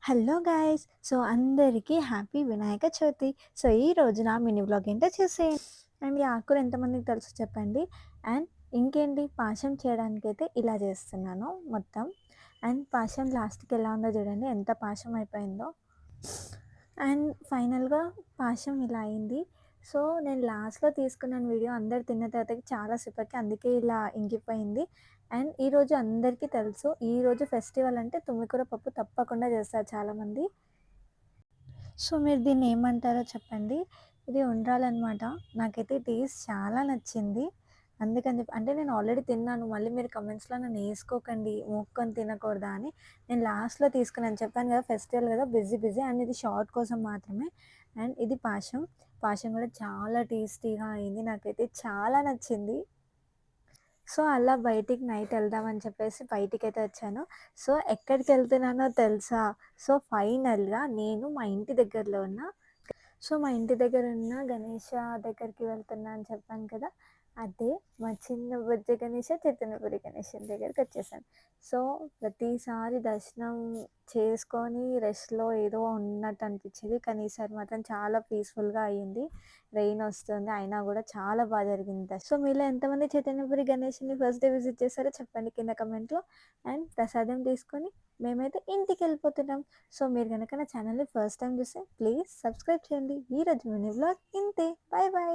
Hello guys! So, అందరికీ happy Vinayaka Chavithi. So, ఈరోజు నా మినీ వ్లాగ్ ఏంటో చూసేయండి. అండ్ ఈ ఆకుకూర ఎంతమందికి తెలుసో చెప్పండి. అండ్ ఇంకేంటి పాశం చేయడానికైతే ఇలా చేస్తున్నాను మొత్తం. అండ్ పాశం లాస్ట్‌కి ఎలా ఉందో చూడండి. ఎంత పాశం అయిపోయిందో. అండ్ ఫైనల్‌గా పాశం ఇలా అయింది. సో, నేను లాస్ట్‌లో తీసుకున్నాను వీడియో. అందరూ తిన్న తర్వాతకి చాలా సేపటికి అందుకే ఇలా ఇంకిపోయింది. అండ్ ఈరోజు అందరికీ తెలుసు. ఈరోజు ఫెస్టివల్ అంటే తుమ్మికూర పప్పు తప్పకుండా చేస్తారు చాలామంది. సో, మీరు దీన్ని ఏమంటారో చెప్పండి. ఇది ఉండ్రాలనమాట. నాకైతే టేస్ట్ చాలా నచ్చింది. అందుకని చెప్పి అంటే నేను ఆల్రెడీ తిన్నాను. మళ్ళీ మీరు కమెంట్స్‌లో నన్ను ఏసుకోకండి మూక్కొని తినకూడదా అని. నేను లాస్ట్‌లో తీసుకున్నాను. చెప్పాను కదా! ఫెస్టివల్ కదా! బిజీ బిజీ అండ్ ఇది షార్ట్ కోసం మాత్రమే. అండ్ ఇది పాశం. పాశం కూడా చాలా టేస్టీగా అయింది. నాకైతే చాలా నచ్చింది. సో, అలా బయటికి నైట్ ఎళ్దామని చెప్పేసి బయటికైతే వచ్చాను. సో, ఎక్కడికెళ్తున్నానో తెలుసా? సో, ఫైనల్‌గా నేను మా ఇంటి దగ్గరలో ఉన్న మా ఇంటి దగ్గరున్న గణేష దగ్గరికి వెళ్తున్నా అని చెప్పాను కదా! అదే మా చిన్న బుజ్జి గణేష, చైతన్యపురి గణేషన్ దగ్గరికొచ్చేసాను. సో, ప్రతిసారి దర్శనం చేసుకొని రెస్ట్‌లో ఏదో ఉన్నట్టు అనిపిచ్చేది. కానీ ఈసారి మాత్రం చాలా పీస్‌ఫుల్‌గా అయ్యింది. రెయిన్ ఒస్తుంది. అయినా గూడా చాలా జరిగింది సో, మీలో ఎంతమంది చైతన్యపురి గణేష్‌ని ఫస్ట్ డే విజిట్ చేశారో చెప్పండి కింద కమెంట్‌లో. అండ్ ప్రసాదం తీసుకొని మేమైతే ఇంటికెళ్ళిపోతున్నాం. సో, మీరు గనక నా ఛానల్‌ని ఫస్ట్ టైమ్ చూస్తే ప్లీజ్ సబ్స్క్రైబ్ చేయండి. ఈరోజు మినీ వ్లాగ్ ఇంతే. Bye bye.